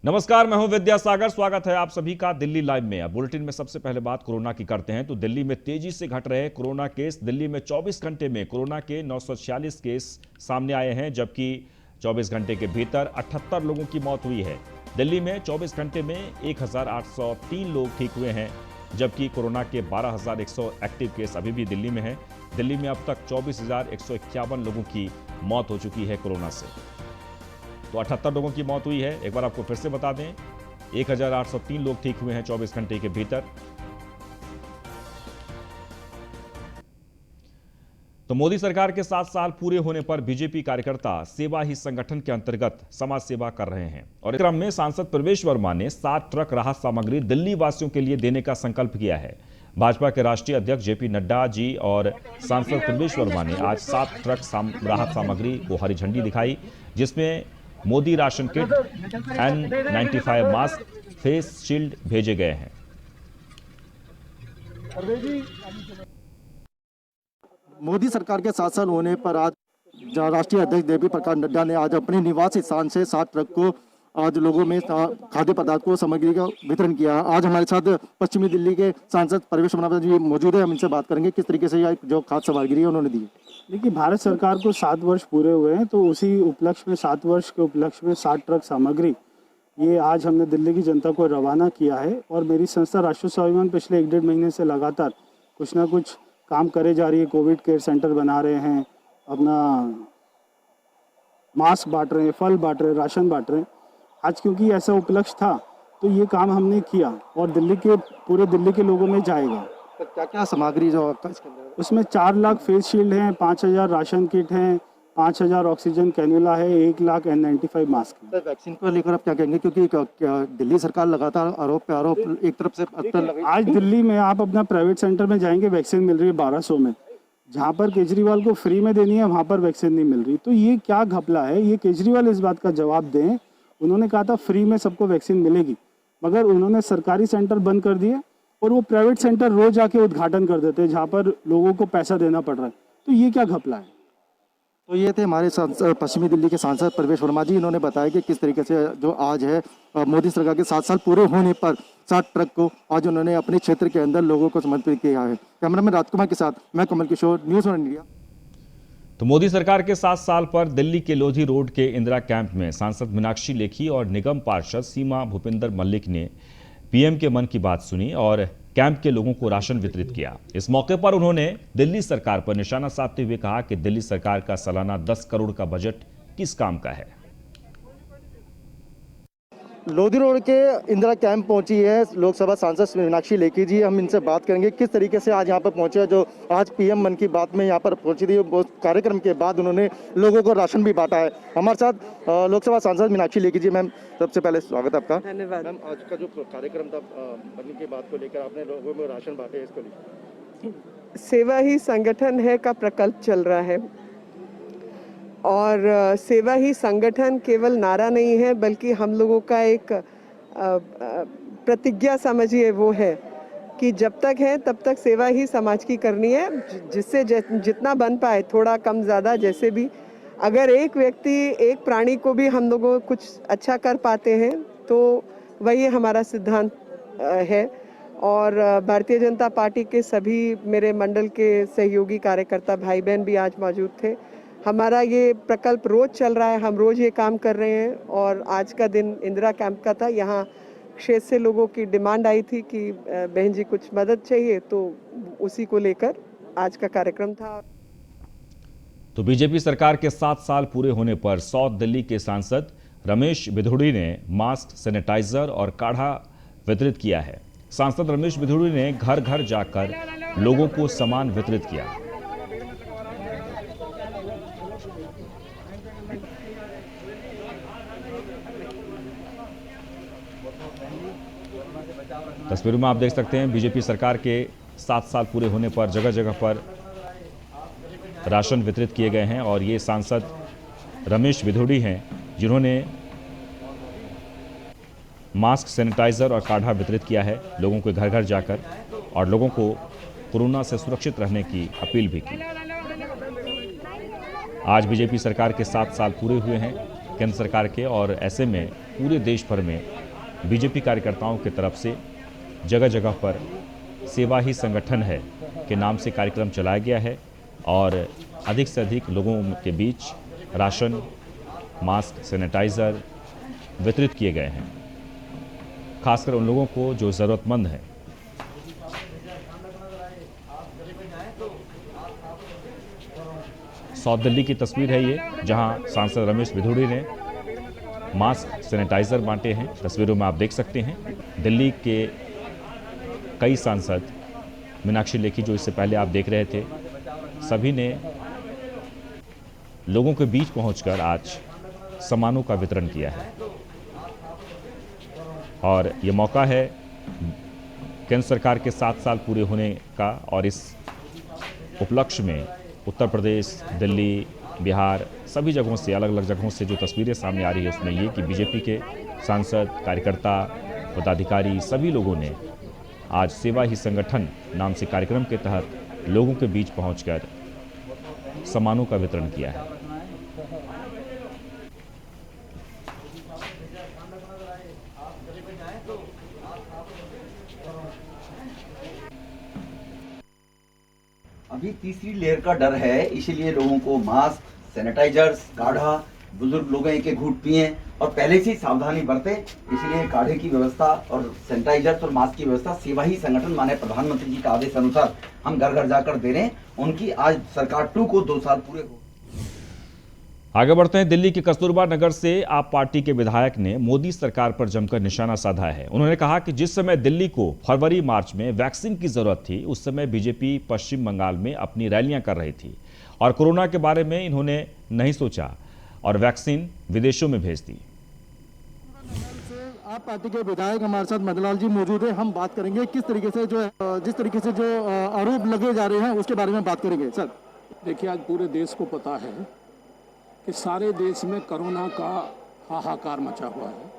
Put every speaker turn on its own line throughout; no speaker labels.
नमस्कार, मैं हूं विद्यासागर। स्वागत है आप सभी का दिल्ली लाइव में। अब बुलेटिन में सबसे पहले बात कोरोना की करते हैं तो दिल्ली में तेजी से घट रहे कोरोना केस। दिल्ली में 24 घंटे में कोरोना के 946 केस सामने आए हैं, जबकि 24 घंटे के भीतर 78 लोगों की मौत हुई है। दिल्ली में 24 घंटे में 1803 लोग ठीक हुए हैं, जबकि कोरोना के 12100 एक्टिव केस अभी भी दिल्ली में हैं। दिल्ली में अब तक 24,151 लोगों की मौत हो चुकी है कोरोना से। तो 78 लोगों की मौत हुई है। एक बार आपको फिर से बता दें, 1803 लोग ठीक हुए हैं 24 घंटे के भीतर। तो मोदी सरकार के 7 साल पूरे होने पर बीजेपी कार्यकर्ता सेवा ही संगठन के अंतर्गत समाज सेवा कर रहे हैं और इस क्रम में सांसद प्रवेश वर्मा ने 7 ट्रक राहत सामग्री दिल्ली वासियों के लिए देने का संकल्प किया है। भाजपा के राष्ट्रीय अध्यक्ष जेपी नड्डा जी और सांसद प्रवेश वर्मा ने आज 7 ट्रक राहत सामग्री को हरी झंडी दिखाई, जिसमें Modi ration kit, N95 mask, face shield भेजे गए हैं।
मोदी सरकार के 7 साल होने पर आज राष्ट्रीय अध्यक्ष जेपी प्रकाश नड्डा ने आज अपने निवास स्थान से 7 ट्रक को आज लोगों में खाद्य पदार्थ को सामग्री का वितरण किया। आज हमारे साथ पश्चिमी दिल्ली के सांसद प्रवेश वर्मा जी मौजूद है। हम इनसे बात करेंगे किस तरीके से जो खाद्य सामग्री है उन्होंने दी।
देखिए, भारत सरकार को 7 वर्ष पूरे हुए हैं, तो उसी उपलक्ष्य में 7 वर्ष के उपलक्ष्य में 7 ट्रक सामग्री ये आज हमने दिल्ली की जनता को रवाना किया है। और मेरी संस्था राष्ट्रीय स्वाभिमान पिछले 1-1.5 महीने से लगातार कुछ ना कुछ काम करे जा रही है। कोविड केयर सेंटर बना रहे हैं, अपना मास्क बांट रहे हैं, फल बांट रहे हैं, राशन बांट रहे हैं। आज क्योंकि ऐसा उपलक्ष्य था तो ये काम हमने किया और पूरे दिल्ली के लोगों में जाएगा।
तो क्या क्या सामग्री जो आपका इसके अंदर?
उसमें 4 लाख फेस शील्ड हैं, 5000 राशन किट हैं, 5000 ऑक्सीजन कैनुला है, 1 लाख N95 मास्क है।
तो वैक्सीन को लेकर आप क्या कहेंगे, क्योंकि दिल्ली सरकार लगातार आरोप पे आरोप एक तरफ से
आज दिल्ली में आप अपना प्राइवेट सेंटर में जाएंगे, वैक्सीन मिल रही है 1200 में। जहाँ पर केजरीवाल को फ्री में देनी है वहाँ पर वैक्सीन नहीं मिल रही। तो ये क्या घपला है? ये केजरीवाल इस बात का जवाब दें। उन्होंने कहा था फ्री में सबको वैक्सीन मिलेगी, मगर उन्होंने सरकारी सेंटर बंद कर दिए और वो प्राइवेट सेंटर रोज आके उद्घाटन कर देते हैं जहाँ पर लोगों को पैसा देना पड़ रहा है। तो ये क्या घपला है?
तो ये थे हमारे पश्चिमी दिल्ली के सांसद प्रवेश वर्मा जी। इन्होंने बताया कि किस तरीके से जो आज है मोदी सरकार के 7 साल पूरे होने पर 7 ट्रक को आज उन्होंने अपने क्षेत्र के अंदर लोगों को समर्पित किया है। कैमरामैन राजकुमार के साथ मैं Kamal Kishore, news on India.
तो मोदी सरकार के 7 साल पर दिल्ली के लोधी रोड के इंदिरा कैंप में सांसद मीनाक्षी लेखी और निगम पार्षद सीमा भूपिंदर मल्लिक ने पीएम के मन की बात सुनी और कैंप के लोगों को राशन वितरित किया। इस मौके पर उन्होंने दिल्ली सरकार पर निशाना साधते हुए कहा कि दिल्ली सरकार का सालाना 10 करोड़ का बजट किस काम का है।
लोधी रोड के इंदिरा कैंप पहुंची है लोकसभा सांसद मीनाक्षी लेखी जी। हम इनसे बात करेंगे किस तरीके से आज यहाँ पर पहुंचे, जो आज पीएम मन की बात में यहाँ पर पहुंची थी। वो कार्यक्रम के बाद उन्होंने लोगों को राशन भी बांटा है। हमारे साथ लोकसभा सांसद मीनाक्षी लेखी जी। मैम, सबसे पहले स्वागत है आपका।
धन्यवाद।
मैम, आज का जो कार्यक्रम था मन की बात को लेकर आपने लोगों में राशन बांटे, इसको लेकर
सेवा ही संगठन है का प्रकल्प चल रहा है और सेवा ही संगठन केवल नारा नहीं है, बल्कि हम लोगों का एक प्रतिज्ञा समझिए वो है कि जब तक है तब तक सेवा ही समाज की करनी है, जिससे जितना बन पाए, थोड़ा कम ज़्यादा जैसे भी। अगर एक व्यक्ति, एक प्राणी को भी हम लोगों कुछ अच्छा कर पाते हैं तो वही हमारा सिद्धांत है। और भारतीय जनता पार्टी के सभी मेरे मंडल के सहयोगी कार्यकर्ता भाई बहन भी आज मौजूद थे। हमारा ये प्रकल्प रोज चल रहा है, हम रोज ये काम कर रहे हैं और आज का दिन इंदिरा कैंप का था। यहाँ क्षेत्र से लोगों की डिमांड आई थी कि बहन जी कुछ मदद चाहिए, तो उसी को लेकर आज का कार्यक्रम था।
तो बीजेपी सरकार के 7 साल पूरे होने पर साउथ दिल्ली के सांसद रमेश बिधूड़ी ने मास्क, सैनिटाइजर और काढ़ा वितरित किया है। सांसद रमेश बिधूड़ी ने घर घर जाकर लोगों को सामान वितरित किया। तस्वीरों में आप देख सकते हैं बीजेपी सरकार के 7 साल पूरे होने पर जगह जगह पर राशन वितरित किए गए हैं और ये सांसद रमेश बिधूड़ी हैं जिन्होंने मास्क, सैनिटाइजर और काढ़ा वितरित किया है लोगों के घर घर जाकर और लोगों को कोरोना से सुरक्षित रहने की अपील भी की। आज बीजेपी सरकार के 7 साल पूरे हुए हैं। केंद्र सरकार के, और ऐसे में पूरे देश भर में बीजेपी कार्यकर्ताओं की तरफ से जगह जगह पर सेवा ही संगठन है के नाम से कार्यक्रम चलाया गया है और अधिक से अधिक लोगों के बीच राशन, मास्क, सैनिटाइज़र वितरित किए गए हैं, खासकर उन लोगों को जो ज़रूरतमंद हैं। साउथ दिल्ली की तस्वीर है ये, जहां सांसद रमेश बिधूड़ी ने मास्क, सैनिटाइज़र बांटे हैं। तस्वीरों में आप देख सकते हैं दिल्ली के कई सांसद, मीनाक्षी लेखी जो इससे पहले आप देख रहे थे, सभी ने लोगों के बीच पहुंचकर आज सामानों का वितरण किया है। और ये मौका है केंद्र सरकार के 7 साल पूरे होने का, और इस उपलक्ष्य में उत्तर प्रदेश, दिल्ली, बिहार, सभी जगहों से, अलग अलग जगहों से जो तस्वीरें सामने आ रही है उसमें ये कि बीजेपी के सांसद, कार्यकर्ता, पदाधिकारी, सभी लोगों ने आज सेवा ही संगठन नाम से कार्यक्रम के तहत लोगों के बीच पहुंचकर सामानों का वितरण किया है।
अभी तीसरी लहर का डर है, इसीलिए लोगों को मास्क, सैनिटाइजर्स, काढ़ा, बुजुर्ग लोग एक एक घूंट पिए और पहले से ही सावधानी बरते, इसलिए काढ़े की व्यवस्था और सैनिटाइजर्स और मास्क की व्यवस्था सेवा ही संगठन माने प्रधानमंत्री जी का आदेश अनुसार हम घर घर जाकर दे रहे हैं। उनकी आज सरकार 2 को 2 साल पूरे हो।
आगे बढ़ते हैं। दिल्ली के कस्तूरबा नगर से आप पार्टी के विधायक ने मोदी सरकार पर जमकर निशाना साधा है। उन्होंने कहा कि जिस समय दिल्ली को फरवरी मार्च में वैक्सीन की जरूरत थी, उस समय बीजेपी पश्चिम बंगाल में अपनी रैलियां कर रही थी और कोरोना के बारे में इन्होंने नहीं सोचा और वैक्सीन विदेशों में भेज दी।
आप पार्टी के विधायक हमारे साथ मदनलाल जी मौजूद है। हम बात करेंगे किस तरीके से जिस तरीके से जो आरोप लगे जा रहे हैं उसके बारे में बात करेंगे। सर
देखिए, आज पूरे देश को पता है कि सारे देश में कोरोना का हाहाकार मचा हुआ है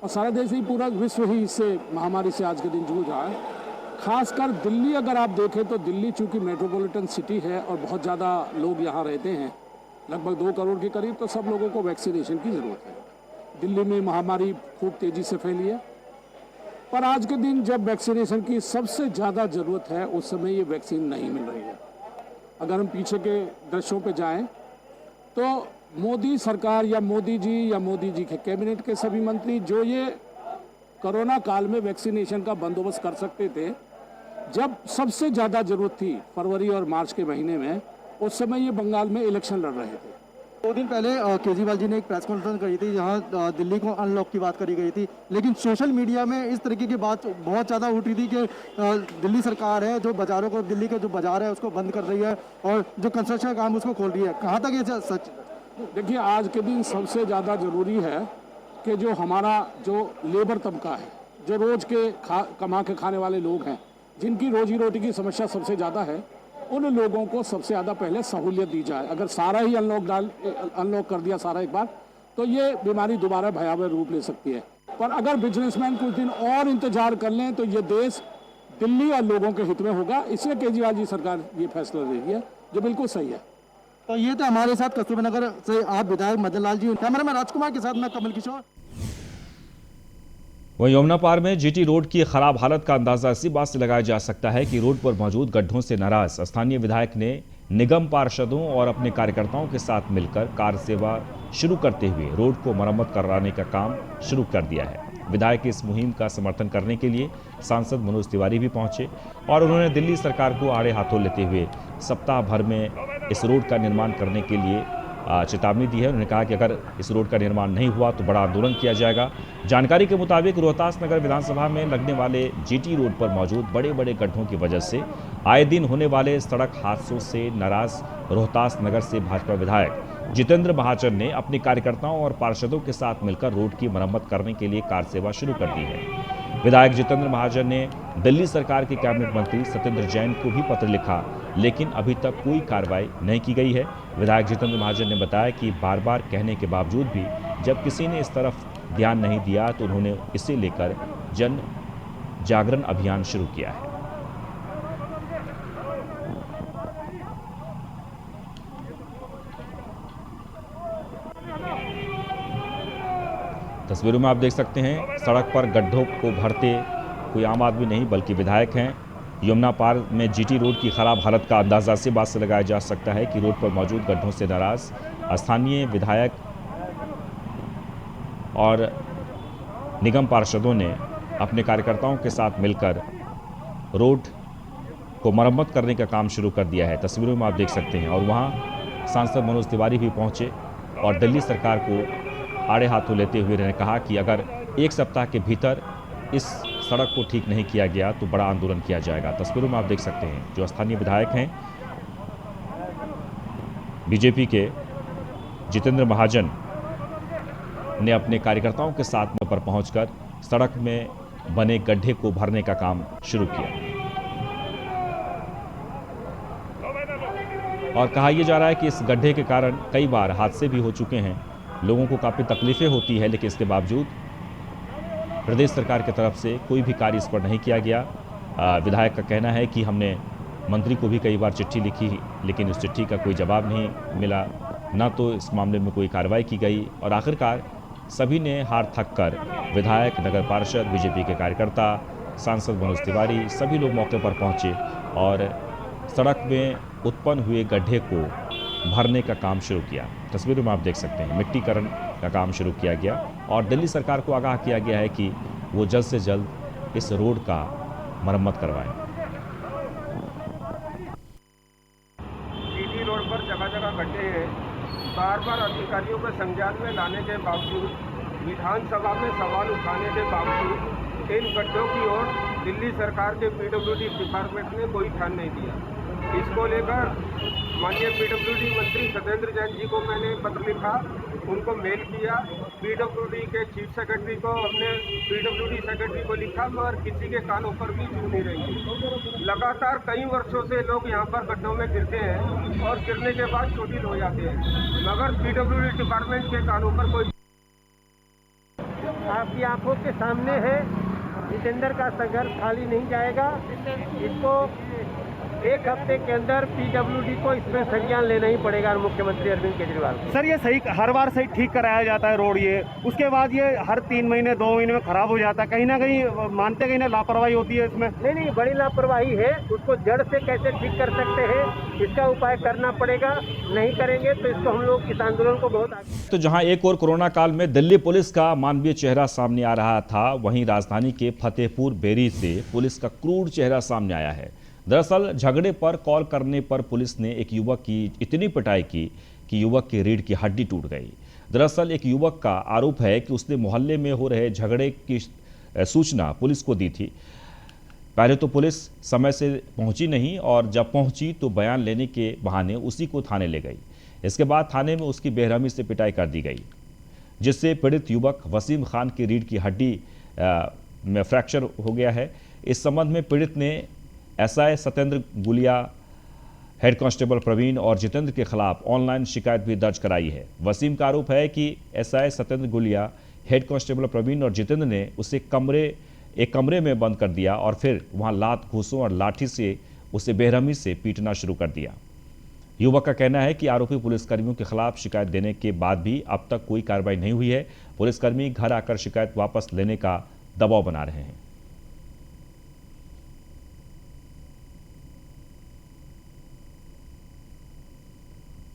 और सारा देश ही, पूरा विश्व ही इससे महामारी से आज के दिन जूझ रहा है। खासकर दिल्ली अगर आप देखें तो दिल्ली चूंकि मेट्रोपॉलिटन सिटी है और बहुत ज़्यादा लोग यहाँ रहते हैं, लगभग 2 करोड़ के करीब, तो सब लोगों को वैक्सीनेशन की ज़रूरत है। दिल्ली में महामारी खूब तेज़ी से फैली है, पर आज के दिन जब वैक्सीनेशन की सबसे ज़्यादा ज़रूरत है उस समय ये वैक्सीन नहीं मिल रही है। अगर हम पीछे के दृश्यों पे जाएं तो मोदी सरकार या मोदी जी के कैबिनेट के सभी मंत्री जो ये कोरोना काल में वैक्सीनेशन का बंदोबस्त कर सकते थे, जब सबसे ज़्यादा ज़रूरत थी फरवरी और मार्च के महीने में, उस समय ये बंगाल में इलेक्शन लड़ रहे थे।
2 दिन पहले केजरीवाल जी ने एक प्रेस कॉन्फ्रेंस करी थी जहां दिल्ली को अनलॉक की बात करी गई थी, लेकिन सोशल मीडिया में इस तरीके की बात बहुत ज़्यादा उठ रही थी कि दिल्ली सरकार है जो बाज़ारों को, दिल्ली के जो बाज़ार है उसको बंद कर रही है और जो कंस्ट्रक्शन का काम उसको खोल रही है। कहाँ तक ये सच?
देखिए, आज के दिन सबसे ज़्यादा ज़रूरी है कि जो हमारा जो लेबर तबका है, जो रोज़ के कमा के खाने वाले लोग हैं, जिनकी रोजी रोटी की समस्या सबसे ज़्यादा है, उन लोगों को सबसे ज़्यादा पहले सहूलियत दी जाए। अगर सारा ही अनलॉक कर दिया सारा एक बार, तो ये बीमारी दोबारा भयावह रूप ले सकती है। पर अगर बिजनेसमैन कुछ दिन और इंतजार कर लें तो ये देश दिल्ली और लोगों के हित में होगा। इसलिए केजरीवाल जी सरकार ये फैसला ले रही है, जो बिल्कुल सही है।
तो ये तो हमारे साथ कस्तूरबा नगर से आप विधायक मदनलाल जी। कैमरामैन राजकुमार के साथ मैं कमल किशोर।
वहीं यमुना पार में जीटी रोड की खराब हालत का अंदाजा इसी बात से लगाया जा सकता है कि रोड पर मौजूद गड्ढों से नाराज स्थानीय विधायक ने निगम पार्षदों और अपने कार्यकर्ताओं के साथ मिलकर कार सेवा शुरू करते हुए रोड को मरम्मत कराने का काम शुरू कर दिया है। विधायक की इस मुहिम का समर्थन करने के लिए सांसद मनोज तिवारी भी पहुंचे और उन्होंने दिल्ली सरकार को आड़े हाथों लेते हुए सप्ताह भर में इस रोड का निर्माण करने के लिए चेतावनी दी है। उन्होंने कहा कि अगर इस रोड का निर्माण नहीं हुआ तो बड़ा आंदोलन किया जाएगा। जानकारी के मुताबिक रोहतास नगर विधानसभा में लगने वाले जीटी रोड पर मौजूद बड़े बड़े गड्ढों की वजह से आए दिन होने वाले सड़क हादसों से नाराज रोहतास नगर से भाजपा विधायक जितेंद्र महाजन ने अपने कार्यकर्ताओं और पार्षदों के साथ मिलकर रोड की मरम्मत करने के लिए कार सेवा शुरू कर दी है। विधायक जितेंद्र महाजन ने दिल्ली सरकार के कैबिनेट मंत्री सत्येंद्र जैन को भी पत्र लिखा, लेकिन अभी तक कोई कार्रवाई नहीं की गई है। विधायक जितेंद्र महाजन ने बताया कि बार बार कहने के बावजूद भी जब किसी ने इस तरफ ध्यान नहीं दिया तो उन्होंने इसे लेकर जन जागरण अभियान शुरू किया है। तस्वीरों में आप देख सकते हैं सड़क पर गड्ढों को भरते कोई आम आदमी नहीं बल्कि विधायक हैं। यमुना पार में जीटी रोड की खराब हालत का अंदाजा इसी बात से लगाया जा सकता है कि रोड पर मौजूद गड्ढों से नाराज स्थानीय विधायक और निगम पार्षदों ने अपने कार्यकर्ताओं के साथ मिलकर रोड को मरम्मत करने का काम शुरू कर दिया है। तस्वीरों में आप देख सकते हैं और वहां सांसद मनोज तिवारी भी पहुंचे और दिल्ली सरकार को आड़े हाथों लेते हुए उन्होंने कहा कि अगर एक सप्ताह के भीतर इस सड़क को ठीक नहीं किया गया तो बड़ा आंदोलन किया जाएगा। तस्वीरों में आप देख सकते हैं जो स्थानीय विधायक हैं बीजेपी के जितेंद्र महाजन ने अपने कार्यकर्ताओं के साथ पर पहुंचकर सड़क में बने गड्ढे को भरने का काम शुरू किया और कहा यह जा रहा है कि इस गड्ढे के कारण कई बार हादसे भी हो चुके हैं, लोगों को काफ़ी तकलीफें होती है, लेकिन इसके बावजूद प्रदेश सरकार की तरफ से कोई भी कार्य इस पर नहीं किया गया। विधायक का कहना है कि हमने मंत्री को भी कई बार चिट्ठी लिखी लेकिन उस चिट्ठी का कोई जवाब नहीं मिला, न तो इस मामले में कोई कार्रवाई की गई और आखिरकार सभी ने हार थक कर विधायक, नगर पार्षद, बीजेपी के कार्यकर्ता, सांसद मनोज तिवारी सभी लोग मौके पर पहुंचे और सड़क में उत्पन्न हुए गड्ढे को भरने का काम शुरू किया। तस्वीरों में आप देख सकते हैं मिट्टीकरण का काम शुरू किया गया और दिल्ली सरकार को आगाह किया गया है कि वो जल्द से जल्द इस रोड का मरम्मत करवाएं।
जीटी रोड पर जगह जगह गड्ढे हैं। बार बार अधिकारियों को संज्ञान में लाने के बावजूद, विधानसभा में सवाल उठाने के बावजूद इन गड्ढों की ओर दिल्ली सरकार के पीडब्ल्यूडी डिपार्टमेंट ने कोई ध्यान नहीं दिया। इसको लेकर माननीय पीडब्ल्यूडी मंत्री सत्येंद्र जैन जी को मैंने पत्र लिखा, उनको मेल किया, पीडब्ल्यूडी के चीफ सेक्रेटरी को, हमने पीडब्ल्यूडी सेक्रेटरी को लिखा, मगर किसी के कानों पर भी चूक नहीं रही। लगातार कई वर्षों से लोग यहाँ पर गड्ढों में गिरते हैं और गिरने के बाद चोटिल हो जाते हैं, मगर पीडब्ल्यूडी डिपार्टमेंट के कानों पर कोई।
आपकी आंखों के सामने है, जितेंद्र का संघर्ष खाली नहीं जाएगा। इसको एक हफ्ते के अंदर पीडब्ल्यूडी को इसमें संज्ञान लेना ही पड़ेगा मुख्यमंत्री अरविंद केजरीवाल।
सर ये सही हर बार सही ठीक कराया जाता है रोड, ये उसके बाद ये हर 3 महीने 2 महीने में खराब हो जाता है, कहीं ना कहीं मानते कहीं ना लापरवाही होती है इसमें।
नहीं, बड़ी लापरवाही है, उसको जड़ से कैसे ठीक कर सकते हैं इसका उपाय करना पड़ेगा। नहीं करेंगे तो इसको हम लोग इस आंदोलन को बहुत आगे।
तो जहां एक और कोरोना काल में दिल्ली पुलिस का मानवीय चेहरा सामने आ रहा था, वहीं राजधानी के फतेहपुर बेरी से पुलिस का क्रूर चेहरा सामने आया है। दरअसल झगड़े पर कॉल करने पर पुलिस ने एक युवक की इतनी पिटाई की कि युवक की रीढ़ की हड्डी टूट गई। दरअसल एक युवक का आरोप है कि उसने मोहल्ले में हो रहे झगड़े की सूचना पुलिस को दी थी। पहले तो पुलिस समय से पहुंची नहीं और जब पहुंची तो बयान लेने के बहाने उसी को थाने ले गई। इसके बाद थाने में उसकी बेरहमी से पिटाई कर दी गई, जिससे पीड़ित युवक वसीम खान की रीढ़ की हड्डी में फ्रैक्चर हो गया है। इस संबंध में पीड़ित ने SI Satyendra Gulia, head constable Praveen और जितेंद्र के खिलाफ ऑनलाइन शिकायत भी दर्ज कराई है। वसीम का आरोप है कि SI Satyendra Gulia, head constable Praveen और जितेंद्र ने उसे एक कमरे में बंद कर दिया और फिर वहां लात, घूंसों और लाठी से उसे बेरहमी से पीटना शुरू कर दिया। युवक का कहना है कि आरोपी पुलिसकर्मियों के खिलाफ शिकायत देने के बाद भी अब तक कोई कार्रवाई नहीं हुई है। पुलिसकर्मी घर आकर शिकायत वापस लेने का दबाव बना रहे हैं।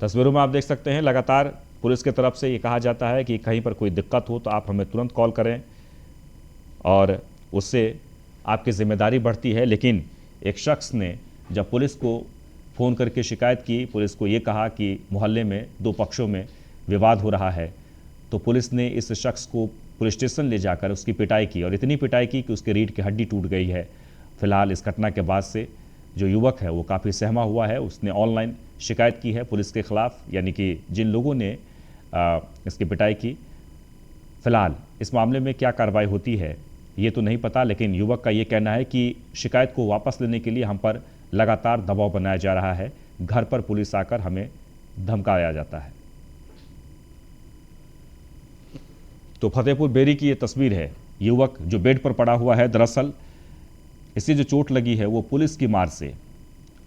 तस्वीरों में आप देख सकते हैं लगातार पुलिस की तरफ से ये कहा जाता है कि कहीं पर कोई दिक्कत हो तो आप हमें तुरंत कॉल करें और उससे आपकी जिम्मेदारी बढ़ती है। लेकिन एक शख्स ने जब पुलिस को फ़ोन करके शिकायत की, पुलिस को ये कहा कि मोहल्ले में 2 पक्षों में विवाद हो रहा है, तो पुलिस ने इस शख्स को पुलिस स्टेशन ले जाकर उसकी पिटाई की और इतनी पिटाई की कि उसकी रीढ़ की हड्डी टूट गई है। फिलहाल इस घटना के बाद से जो युवक है वो काफ़ी सहमा हुआ है। उसने ऑनलाइन शिकायत की है पुलिस के खिलाफ, यानी कि जिन लोगों ने इसकी पिटाई की। फिलहाल इस मामले में क्या कार्रवाई होती है ये तो नहीं पता, लेकिन युवक का ये कहना है कि शिकायत को वापस लेने के लिए हम पर लगातार दबाव बनाया जा रहा है। घर पर पुलिस आकर हमें धमकाया जाता है। तो फतेहपुर बेरी की ये तस्वीर है, युवक जो बेड पर पड़ा हुआ है। दरअसल इसे जो चोट लगी है वो पुलिस की मार से,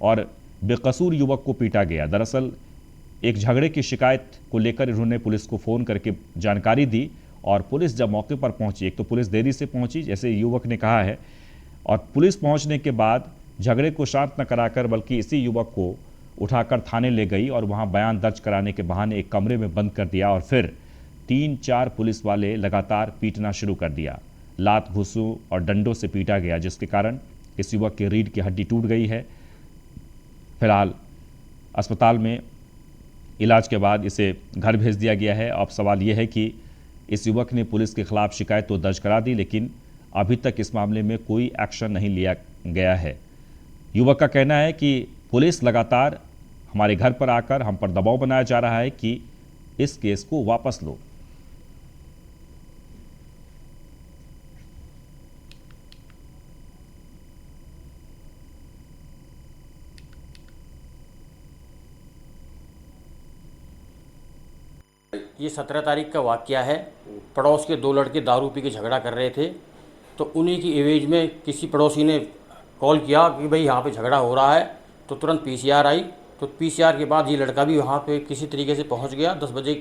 और बेकसूर युवक को पीटा गया। दरअसल एक झगड़े की शिकायत को लेकर इन्होंने पुलिस को फ़ोन करके जानकारी दी और पुलिस जब मौके पर पहुंची, एक तो पुलिस देरी से पहुंची जैसे युवक ने कहा है, और पुलिस पहुंचने के बाद झगड़े को शांत न कराकर बल्कि इसी युवक को उठाकर थाने ले गई और वहां बयान दर्ज कराने के बहाने एक कमरे में बंद कर दिया और फिर 3-4 पुलिस वाले लगातार पीटना शुरू कर दिया। लात घूंसों और डंडों से पीटा गया, जिसके कारण इस युवक की रीढ़ की हड्डी टूट गई है। फिलहाल अस्पताल में इलाज के बाद इसे घर भेज दिया गया है। अब सवाल यह है कि इस युवक ने पुलिस के खिलाफ शिकायत तो दर्ज करा दी, लेकिन अभी तक इस मामले में कोई एक्शन नहीं लिया गया है। युवक का कहना है कि पुलिस लगातार हमारे घर पर आकर हम पर दबाव बनाया जा रहा है कि इस केस को वापस लो।
ये 17 तारीख का वाकया है। पड़ोस के 2 लड़के दारू पी के झगड़ा कर रहे थे, तो उन्हीं की एवेज में किसी पड़ोसी ने कॉल किया कि भाई यहाँ पे झगड़ा हो रहा है, तो तुरंत पीसीआर आई। तो पीसीआर के बाद ये लड़का भी वहाँ पे किसी तरीके से पहुँच गया 10 बजे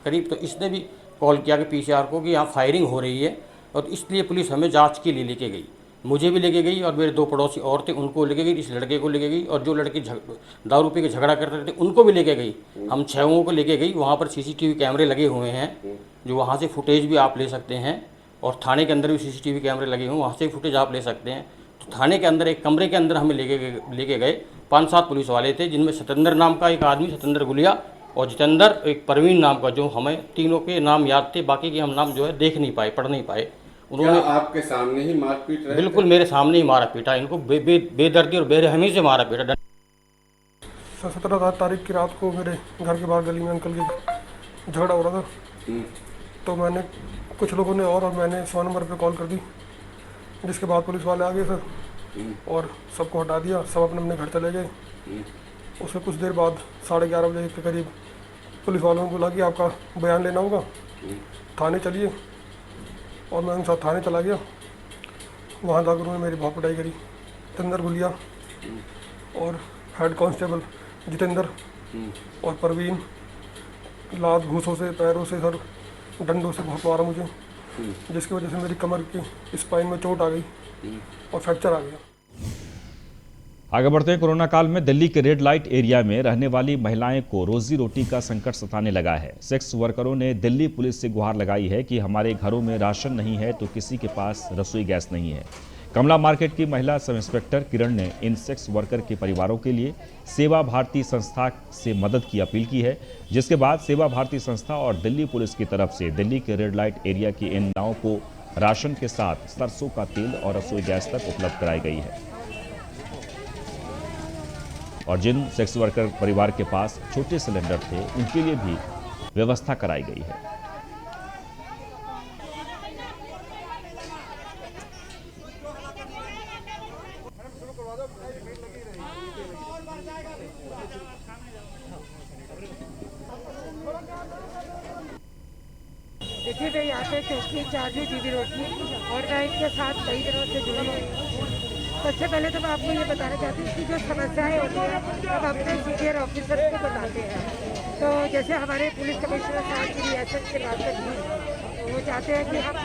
करीब। तो इसने भी कॉल किया कि पीसीआर को कि यहाँ फायरिंग हो रही है, और इसलिए पुलिस हमें जाँच के लिए लेके गई। मुझे भी लेके गई और मेरे 2 पड़ोसी और थे उनको लेके गई, इस लड़के को लेके गई, और जो लड़के दारू पी के झगड़ा कर रहे थे उनको भी लेके गई। हम 6 लोगों को लेके गई। वहाँ पर सीसीटीवी कैमरे लगे हुए हैं, जो वहाँ से फुटेज भी आप ले सकते हैं, और थाने के अंदर भी सीसीटीवी कैमरे लगे हुए हैं, वहाँ से फुटेज आप ले सकते हैं। तो थाने के अंदर एक कमरे के अंदर हमें लेके गए 5-7 पुलिस वाले थे, जिनमें सतेंद्र नाम का एक आदमी, सतेंद्र गुलिया, और जितेंद्र, एक परवीन नाम का, जो हमें तीनों के नाम याद थे, बाकी के हम नाम जो है देख नहीं पाए, पढ़ नहीं पाए। उन्होंने
आपके सामने ही मारपीट रहे?
बिल्कुल मेरे सामने ही मारा पीटा, इनको बेदर्दी और बेरहमी से मारा पीटा।
17 तारीख की रात को मेरे घर के बाहर गली में अंकल की झगड़ा हो रहा था, तो मैंने कुछ लोगों ने और मैंने 100 नंबर पे कॉल कर दी, जिसके बाद पुलिस वाले आ गए सर और सबको हटा दिया। सब अपने अपने घर चले गए। उसके कुछ देर बाद 11:30 बजे के करीब पुलिस वालों ने बोला कि आपका बयान लेना होगा, थाने चलिए। और मैं उनके साथ थाने चला गया। वहाँ जाकर उन्होंने मेरी बहुत पिटाई करी। सतेंद्र गुलिया और हेड कांस्टेबल जितेंद्र और परवीन लात घूंसों से, पैरों से, सर डंडों से बहुत मारा मुझे, जिसकी वजह से मेरी कमर की स्पाइन में चोट आ गई और फ्रैक्चर आ गया।
आगे बढ़ते हैं। कोरोना काल में दिल्ली के रेड लाइट एरिया में रहने वाली महिलाएं को रोजी रोटी का संकट सताने लगा है। सेक्स वर्करों ने दिल्ली पुलिस से गुहार लगाई है कि हमारे घरों में राशन नहीं है तो किसी के पास रसोई गैस नहीं है। कमला मार्केट की महिला सब इंस्पेक्टर किरण ने इन सेक्स वर्कर के परिवारों के लिए सेवा भारती संस्था से मदद की अपील की है, जिसके बाद सेवा भारती संस्था और दिल्ली पुलिस की तरफ से दिल्ली के रेड लाइट एरिया की इन महिलाओं को राशन के साथ सरसों का तेल और रसोई गैस तक उपलब्ध कराई गई है। और जिन सेक्स वर्कर परिवार के पास छोटे सिलेंडर थे उनके लिए भी व्यवस्था कराई गई है।
देखिए मैं यहाँ पे चौकी इंचार्ज हूँ जीवी रोड की, और मैं इनके साथ कई दिनों से जुड़ी हूँ। सबसे पहले तो मैं आपको ये बताना चाहती हूँ कि जो समस्याएं होती हैं हम अपने सीनियर ऑफिसर को बताते हैं। तो जैसे हमारे पुलिस कमिश्नर साहब की रियासत के रास्ते थी, वो चाहते हैं कि हम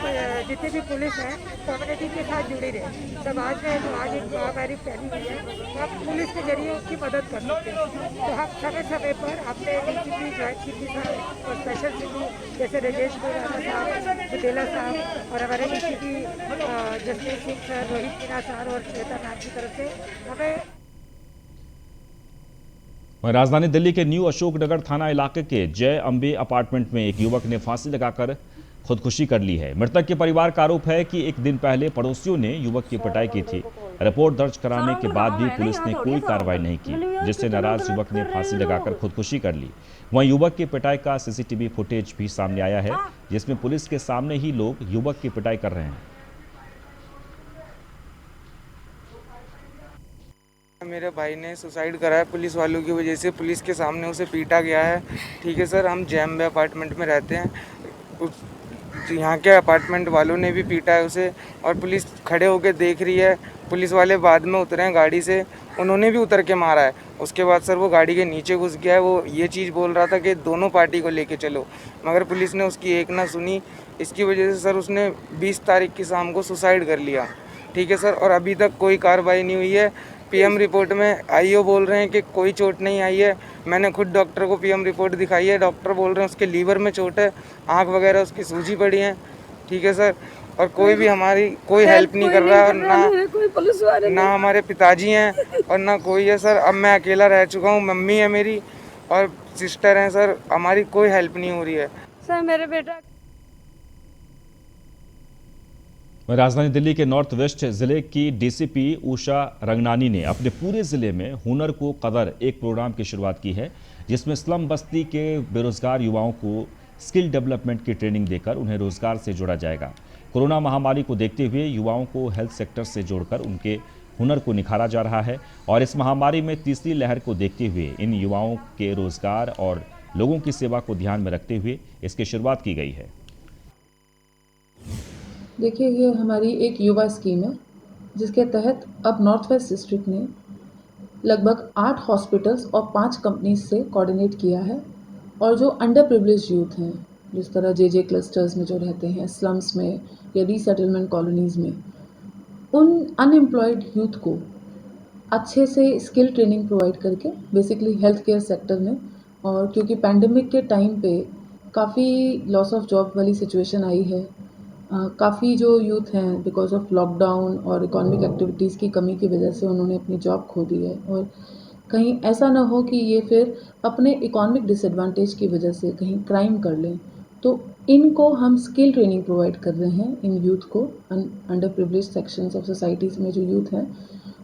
जितने भी पुलिस हैं कम्युनिटी के साथ जुड़े रहें। समाज में जो आज एक महामारी फैली हुई है, तो हम पुलिस के जरिए उसकी मदद कर सकते हैं। तो हम समय समय पर अपने डीसीपी ज्वाइन सीपी साहब और स्पेशल सीपी जैसे राजेश साहब, सुदेला साहब और हमारे DCP Jasmeet Singh sir, Rohit Meena sir और श्वेता मैम की तरफ से हमें।
राजधानी दिल्ली के न्यू अशोकनगर थाना इलाके के जय अंबे अपार्टमेंट में एक युवक ने फांसी लगाकर खुदकुशी कर ली है। मृतक के परिवार का आरोप है कि एक दिन पहले पड़ोसियों ने युवक की पिटाई की थी। रिपोर्ट दर्ज कराने के बाद भी पुलिस ने कोई कार्रवाई नहीं की, जिससे नाराज युवक ने फांसी लगाकर खुदकुशी कर ली। वहीं युवक की पिटाई का सीसीटीवी फुटेज भी सामने आया है, जिसमें पुलिस के सामने ही लोग युवक की पिटाई कर रहे हैं।
मेरे भाई ने सुसाइड करा है पुलिस वालों की वजह से, पुलिस के सामने उसे पीटा गया है। ठीक है सर, हम जैम्बे अपार्टमेंट में रहते हैं। यहाँ के अपार्टमेंट वालों ने भी पीटा है उसे और पुलिस खड़े होकर देख रही है। पुलिस वाले बाद में उतरे हैं गाड़ी से, उन्होंने भी उतर के मारा है। उसके बाद सर वो गाड़ी के नीचे घुस गया है। वो ये चीज़ बोल रहा था कि दोनों पार्टी को लेके चलो, मगर पुलिस ने उसकी एक ना सुनी। इसकी वजह से सर उसने 20 तारीख की शाम को सुसाइड कर लिया। ठीक है सर, और अभी तक कोई कार्रवाई नहीं हुई है। पीएम रिपोर्ट में आईओ बोल रहे हैं कि कोई चोट नहीं आई है। मैंने खुद डॉक्टर को पीएम रिपोर्ट दिखाई है, डॉक्टर बोल रहे हैं उसके लीवर में चोट है, आँख वगैरह उसकी सूजी पड़ी है। ठीक है सर, और कोई भी हमारी कोई हेल्प नहीं कर रहा है, ना हमारे पिताजी हैं और ना कोई है सर। अब मैं अकेला रह चुका हूँ, मम्मी है मेरी और सिस्टर हैं सर, हमारी कोई हेल्प नहीं हो रही है
सर। मेरे बेटा
राजधानी दिल्ली के नॉर्थ वेस्ट जिले की डीसीपी उषा रंगनानी ने अपने पूरे जिले में हुनर को कदर एक प्रोग्राम की शुरुआत की है, जिसमें स्लम बस्ती के बेरोजगार युवाओं को स्किल डेवलपमेंट की ट्रेनिंग देकर उन्हें रोजगार से जोड़ा जाएगा। कोरोना महामारी को देखते हुए युवाओं को हेल्थ सेक्टर से जोड़कर उनके हुनर को निखारा जा रहा है और इस महामारी में तीसरी लहर को देखते हुए इन युवाओं के रोजगार और लोगों की सेवा को ध्यान में रखते हुए इसकी शुरुआत की गई है।
देखिए, ये हमारी एक युवा स्कीम है जिसके तहत अब नॉर्थ वेस्ट डिस्ट्रिक्ट ने लगभग 8 हॉस्पिटल्स और 5 कंपनीज से कोऑर्डिनेट किया है और जो अंडर प्रिविलेज यूथ हैं, जिस तरह जे क्लस्टर्स में जो रहते हैं, स्लम्स में या रीसेटलमेंट कॉलोनीज़ में, उन अनएम्प्लॉयड यूथ को अच्छे से स्किल ट्रेनिंग प्रोवाइड करके बेसिकली हेल्थ केयर सेक्टर में, और क्योंकि पैंडेमिक के टाइम पे काफ़ी लॉस ऑफ जॉब वाली सिचुएशन आई है, काफ़ी जो यूथ हैं बिकॉज ऑफ लॉकडाउन और इकोनॉमिक एक्टिविटीज़ की कमी की वजह से उन्होंने अपनी जॉब खो दी है, और कहीं ऐसा ना हो कि ये फिर अपने इकोनॉमिक डिसएडवांटेज की वजह से कहीं क्राइम कर लें, तो इनको हम स्किल ट्रेनिंग प्रोवाइड कर रहे हैं। इन यूथ को under privilege sections of societies में जो यूथ हैं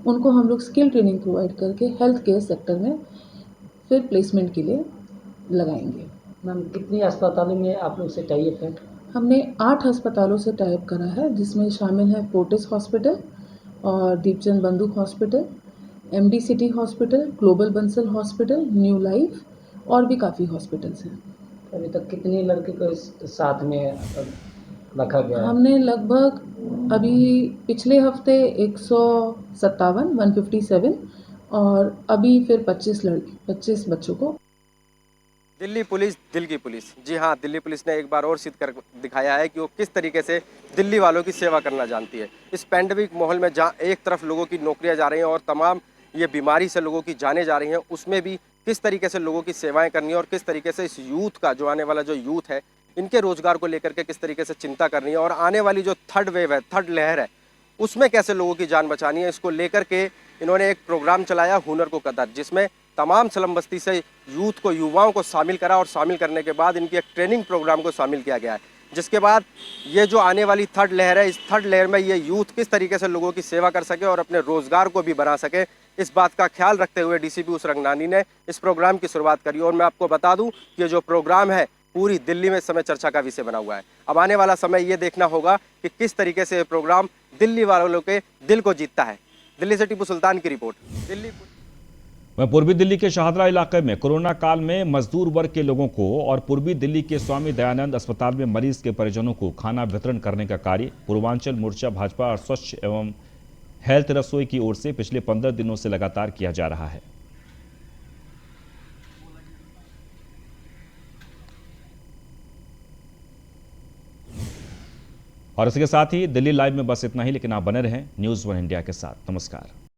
उनको हम लोग स्किल ट्रेनिंग प्रोवाइड करके हेल्थ केयर सेक्टर में फिर प्लेसमेंट के लिए लगाएंगे।
मैम, कितनी अस्पतालों में आप लोग से टाई अप है?
हमने 8 अस्पतालों से टाई अप करा है, जिसमें शामिल है फोर्टिस हॉस्पिटल और दीपचंद बंदूक hospital, MD city hospital, global Bansal hospital, new life और भी काफ़ी हॉस्पिटल्स हैं।
अभी तक कितने लड़के को इस साथ में रखा गया है?
हमने लगभग अभी पिछले हफ्ते 157 और अभी फिर 25 बच्चों को।
दिल्ली पुलिस दिल की पुलिस। जी हाँ, दिल्ली पुलिस ने एक बार और सिद्ध कर दिखाया है कि वो किस तरीके से दिल्ली वालों की सेवा करना जानती है। इस पैंडेमिक माहौल में जहाँ एक तरफ लोगों की नौकरियां जा रही हैं और तमाम ये बीमारी से लोगों की जानें जा रही हैं, उसमें भी किस तरीके से लोगों की सेवाएं करनी है और किस तरीके से इस यूथ का, जो आने वाला जो यूथ है, इनके रोजगार को लेकर के किस तरीके से चिंता करनी है और आने वाली जो थर्ड वेव है, थर्ड लहर है, उसमें कैसे लोगों की जान बचानी है, इसको लेकर के इन्होंने एक प्रोग्राम चलाया हुनर को कदर, जिसमें तमाम स्लम बस्ती से यूथ को, युवाओं को शामिल करा और शामिल करने के बाद इनकी एक ट्रेनिंग प्रोग्राम को शामिल किया गया है, जिसके बाद ये जो आने वाली थर्ड लहर है, इस थर्ड लहर में ये यूथ किस तरीके से लोगों की सेवा कर सके और अपने रोजगार को भी बना सके, इस बात का ख्याल रखते हुए डीसीपी उषा रंगनानी ने इस प्रोग्राम की शुरुआत करी। और मैं आपको बता दूं कि ये जो प्रोग्राम है पूरी दिल्ली में इस समय चर्चा का विषय बना हुआ है। अब आने वाला समय ये देखना होगा कि किस तरीके से ये प्रोग्राम दिल्ली वालों के दिल को जीतता है। दिल्ली से टीपू सुल्तान की रिपोर्ट। दिल्ली
वह पूर्वी दिल्ली के शाहदरा इलाके में कोरोना काल में मजदूर वर्ग के लोगों को और पूर्वी दिल्ली के स्वामी दयानंद अस्पताल में मरीज के परिजनों को खाना वितरण करने का कार्य पूर्वांचल मोर्चा भाजपा और स्वच्छ एवं हेल्थ रसोई की ओर से पिछले 15 दिनों से लगातार किया जा रहा है। और इसके साथ ही दिल्ली लाइव में बस इतना ही, लेकिन आप बने रहें न्यूज़ 1 इंडिया के साथ। नमस्कार।